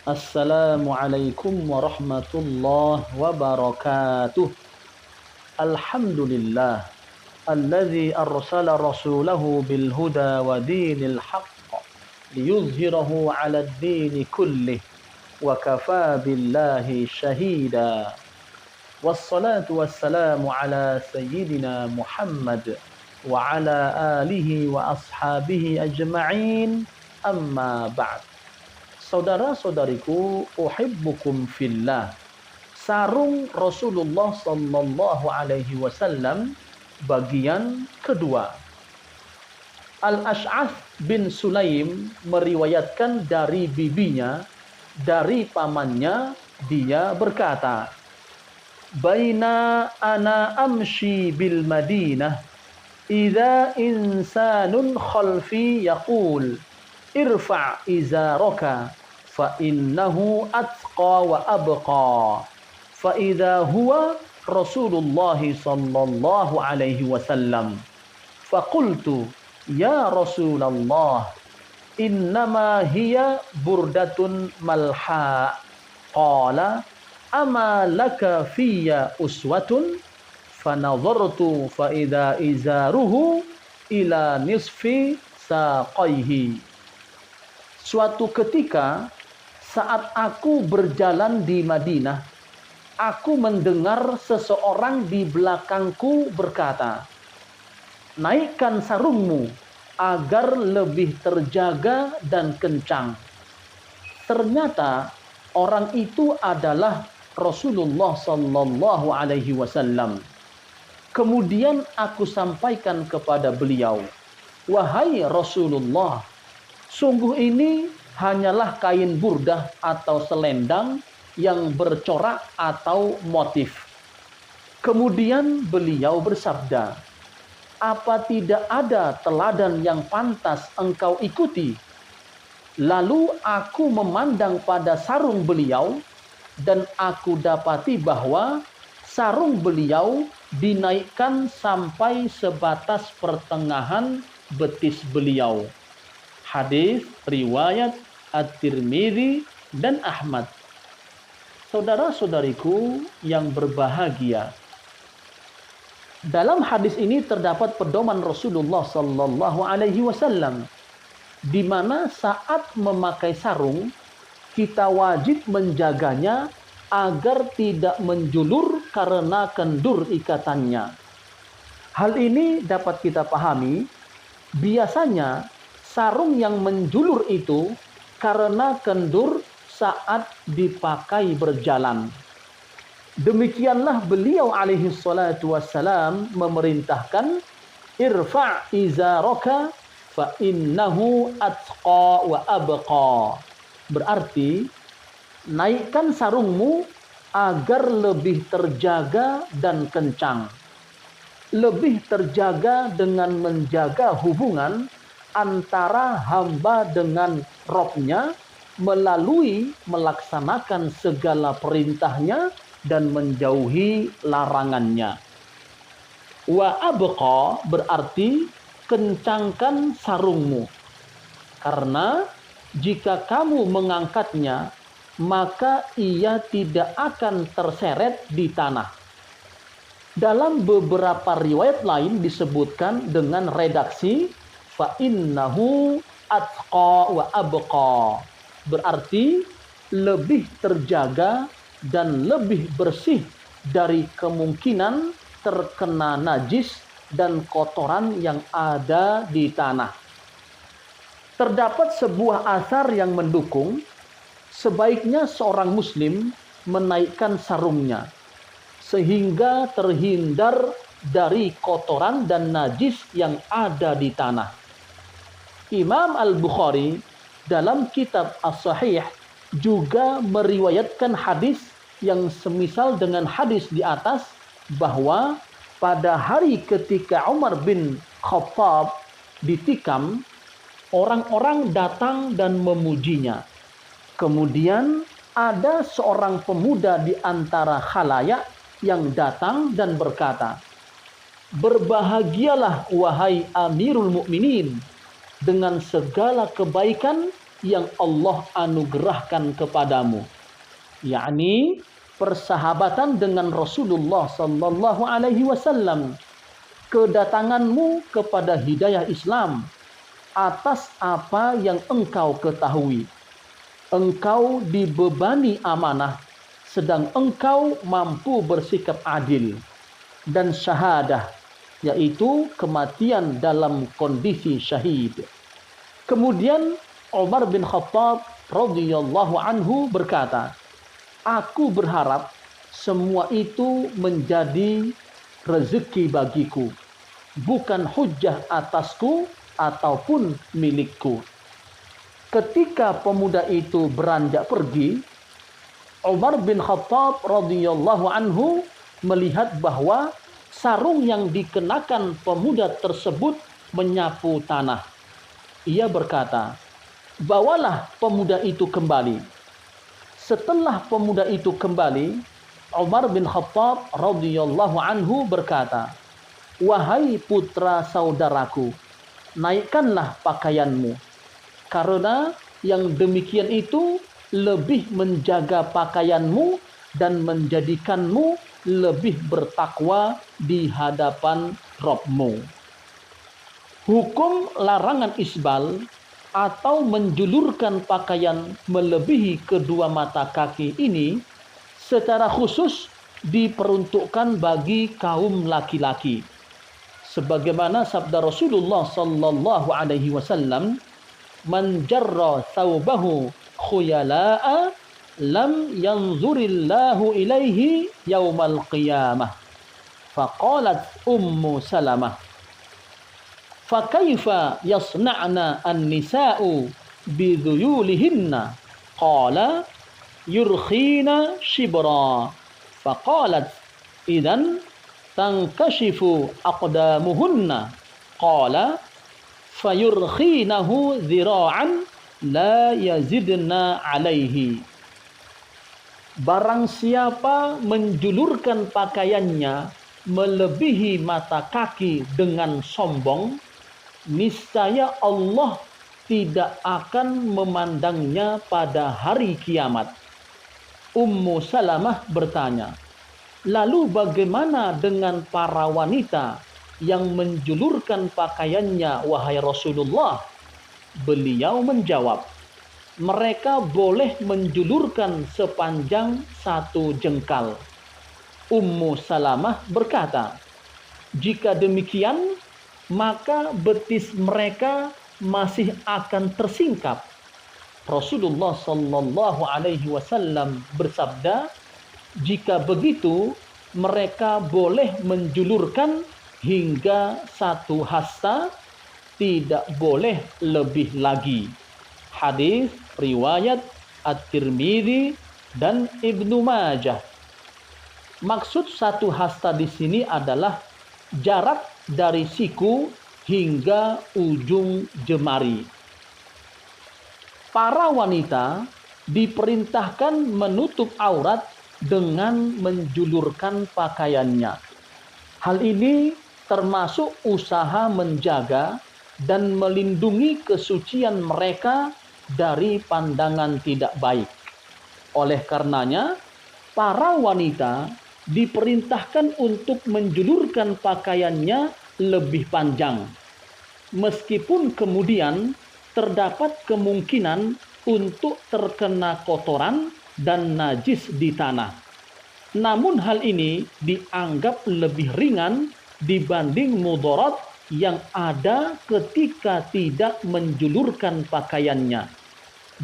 Assalamualaikum warahmatullahi wabarakatuh. Alhamdulillah alladzi arsala rasulahu bil huda wa dinil haqq liyuzhirahu 'alad dini kullih wa kafaa billahi shahida. Wassalatu wassalamu ala sayyidina Muhammad wa ala alihi wa ashabihi ajma'in. Amma ba'd. Saudara-saudariku, uhibbukum fillah. Sarung Rasulullah sallallahu alaihi wasallam bagian kedua. Al-Ash'ath bin Sulaim meriwayatkan dari bibinya, dari pamannya, dia berkata, "Baina ana amshi bil Madinah, idza insanun khalfi yaqul, irfa' izaraka fa innahu atqa wa abqa." Fa idza huwa Rasulullah sallallahu alaihi wasallam. Fa qultu, "Ya Rasulullah, innama hiya burdatun malha." Qala, "Ama laka fiyya uswatun?" Fa nadhartu fa idza izaruhu ila nisfi saqaihi. Suatu ketika saat aku berjalan di Madinah, aku mendengar seseorang di belakangku berkata, "Naikkan sarungmu agar lebih terjaga dan kencang." Ternyata orang itu adalah Rasulullah sallallahu alaihi wasallam. Kemudian aku sampaikan kepada beliau, "Wahai Rasulullah, sungguh ini hanyalah kain burdah atau selendang yang bercorak atau motif." Kemudian beliau bersabda, "Apa tidak ada teladan yang pantas engkau ikuti?" Lalu aku memandang pada sarung beliau dan aku dapati bahwa sarung beliau dinaikkan sampai sebatas pertengahan betis beliau. Hadis riwayat At-Tirmidzi dan Ahmad. Saudara-saudariku yang berbahagia, dalam hadis ini terdapat pedoman Rasulullah sallallahu alaihi wasallam di mana saat memakai sarung kita wajib menjaganya agar tidak menjulur karena kendur ikatannya. Hal ini dapat kita pahami, biasanya sarung yang menjulur itu karena kendur saat dipakai berjalan. Demikianlah beliau alaihi salatu wassalam memerintahkan, "Irfa' izaraka fa innahu atqa wa abqa." Berarti, naikkan sarungmu agar lebih terjaga dan kencang. Lebih terjaga dengan menjaga hubungan antara hamba dengan Robnya melalui melaksanakan segala perintahnya dan menjauhi larangannya. Wa abqa berarti kencangkan sarungmu. Karena jika kamu mengangkatnya, maka ia tidak akan terseret di tanah. Dalam beberapa riwayat lain disebutkan dengan redaksi fa innahu atqa wa abqa. Berarti lebih terjaga dan lebih bersih dari kemungkinan terkena najis dan kotoran yang ada di tanah. Terdapat sebuah asar yang mendukung sebaiknya seorang muslim menaikkan sarungnya sehingga terhindar dari kotoran dan najis yang ada di tanah. Imam Al-Bukhari dalam kitab As-Sahih juga meriwayatkan hadis yang semisal dengan hadis di atas, bahwa pada hari ketika Umar bin Khattab ditikam, orang-orang datang dan memujinya. Kemudian ada seorang pemuda di antara khalayak yang datang dan berkata, "Berbahagialah wahai Amirul Mukminin dengan segala kebaikan yang Allah anugerahkan kepadamu, yakni persahabatan dengan Rasulullah sallallahu alaihi wasallam, kedatanganmu kepada hidayah Islam atas apa yang engkau ketahui. Engkau dibebani amanah, sedang engkau mampu bersikap adil, dan syahadah, yaitu kematian dalam kondisi syahid. Kemudian Umar bin Khattab radhiyallahu anhu berkata, aku berharap semua itu menjadi rezeki bagiku, bukan hujjah atasku ataupun milikku. Ketika pemuda itu beranjak pergi, Umar bin Khattab radhiyallahu anhu melihat bahwa sarung yang dikenakan pemuda tersebut menyapu tanah. Ia berkata, bawalah pemuda itu kembali. Setelah pemuda itu kembali, Umar bin Khattab radhiyallahu anhu berkata, wahai putra saudaraku, naikkanlah pakaianmu, karena yang demikian itu lebih menjaga pakaianmu dan menjadikanmu lebih bertakwa di hadapan Rabbmu. Hukum larangan isbal atau menjulurkan pakaian melebihi kedua mata kaki ini secara khusus diperuntukkan bagi kaum laki-laki. Sebagaimana sabda Rasulullah sallallahu alaihi wasallam, man jarra thawbahu khuyala'a lam yanzurillahu ilaihi yaumal qiyamah. Faqalat ummu Salamah, fakaifa yasna'na an-nisa'u bidhuyulihinna? Qala yurkhina shibra. Faqalat idan tankashifu aqdamuhunna. Qala fayurkhinahu dhira'an la yazidna alaihi. Barang siapa menjulurkan pakaiannya melebihi mata kaki dengan sombong, niscaya Allah tidak akan memandangnya pada hari kiamat. Ummu Salamah bertanya, lalu bagaimana dengan para wanita yang menjulurkan pakaiannya, wahai Rasulullah? Beliau menjawab, mereka boleh menjulurkan sepanjang 1 jengkal. Ummu Salamah berkata, jika demikian, maka betis mereka masih akan tersingkap. Rasulullah sallallahu alaihi wasallam bersabda, jika begitu, mereka boleh menjulurkan hingga 1 hasta, tidak boleh lebih lagi. Hadis riwayat At-Tirmidzi dan Ibnu Majah. Maksud 1 hasta di sini adalah jarak dari siku hingga ujung jemari. Para wanita diperintahkan menutup aurat dengan menjulurkan pakaiannya. Hal ini termasuk usaha menjaga dan melindungi kesucian mereka dari pandangan tidak baik. Oleh karenanya, para wanita diperintahkan untuk menjulurkan pakaiannya lebih panjang, meskipun kemudian terdapat kemungkinan untuk terkena kotoran dan najis di tanah. Namun hal ini dianggap lebih ringan dibanding mudarat yang ada ketika tidak menjulurkan pakaiannya.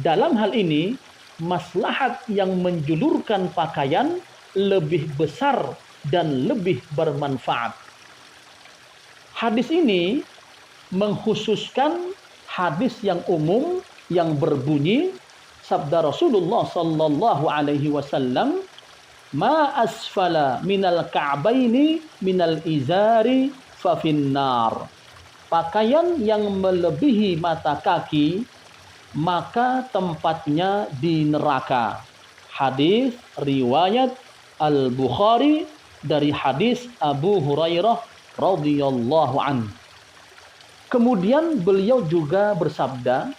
Dalam hal ini, maslahat yang menjulurkan pakaian lebih besar dan lebih bermanfaat. Hadis ini mengkhususkan hadis yang umum yang berbunyi sabda Rasulullah sallallahu alaihi wasallam, ma asfala minal ka'baini minal izari fa finnar. Pakaian yang melebihi mata kaki maka tempatnya di neraka. Hadis riwayat Al-Bukhari dari hadis Abu Hurairah radhiyallahu anhu. Kemudian beliau juga bersabda,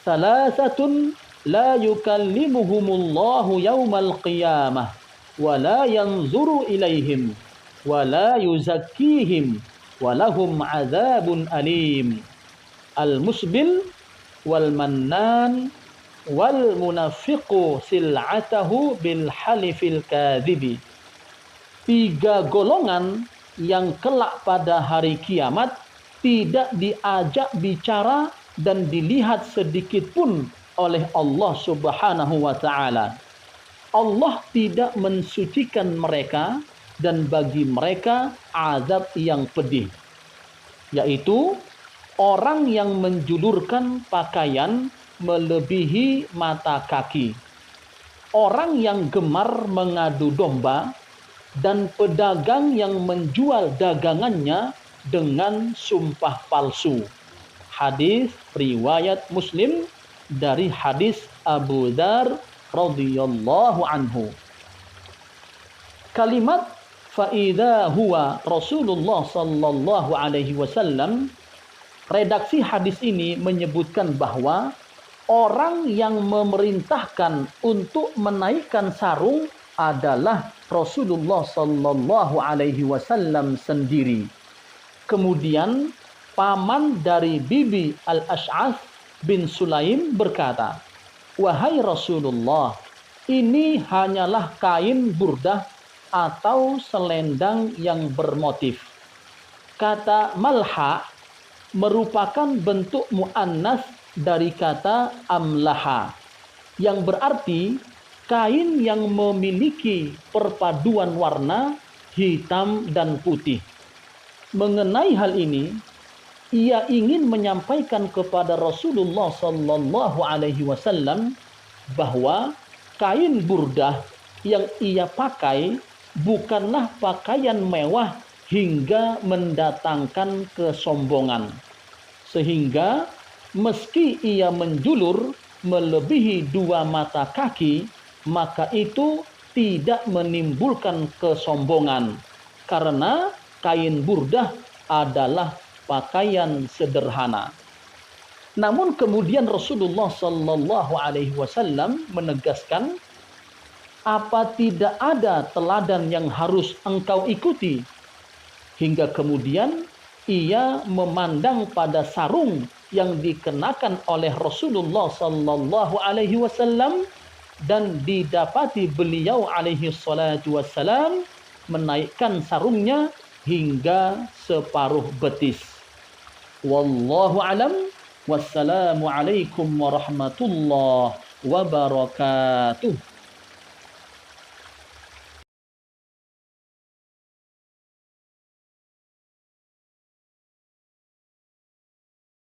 Salasatun la yukallimuhumullahu yaumal qiyamah wa la yanzuru ilaihim wa la yuzakkihim wa lahum adzabun alim. Al-musbil wal mannan wal munafiqu sil'atahu bil halifil kadhibi. 3 golongan yang kelak pada hari kiamat tidak diajak bicara dan dilihat sedikit pun oleh Allah Subhanahu wa taala. Allah tidak mensucikan mereka dan bagi mereka azab yang pedih, yaitu orang yang menjulurkan pakaian melebihi mata kaki, orang yang gemar mengadu domba, dan pedagang yang menjual dagangannya dengan sumpah palsu. Hadis riwayat Muslim dari hadis Abu Dzar radhiyallahu anhu. Kalimat faidha huwa Rasulullah sallallahu alaihi wasallam, redaksi hadis ini menyebutkan bahwa orang yang memerintahkan untuk menaikkan sarung adalah Rasulullah sallallahu alaihi wasallam sendiri. Kemudian paman dari Bibi Al-Ash'ath bin Sulaim berkata, "Wahai Rasulullah, ini hanyalah kain burdah atau selendang yang bermotif." Kata malha merupakan bentuk muannas dari kata amlaha, yang berarti kain yang memiliki perpaduan warna hitam dan putih. Mengenai hal ini, ia ingin menyampaikan kepada Rasulullah sallallahu alaihi wasallam bahwa kain burdah yang ia pakai bukanlah pakaian mewah hingga mendatangkan kesombongan, sehingga meski ia menjulur melebihi 2 mata kaki, maka itu tidak menimbulkan kesombongan, karena kain burdah adalah pakaian sederhana. Namun kemudian Rasulullah sallallahu alaihi wasallam menegaskan, apa tidak ada teladan yang harus engkau ikuti? Hingga kemudian ia memandang pada sarung yang dikenakan oleh Rasulullah sallallahu alaihi wasallam, dan didapati beliau alaihi salatu wassalam menaikkan sarungnya hingga separuh betis. Wallahu alam. Wassalamu alaikum warahmatullahi wabarakatuh.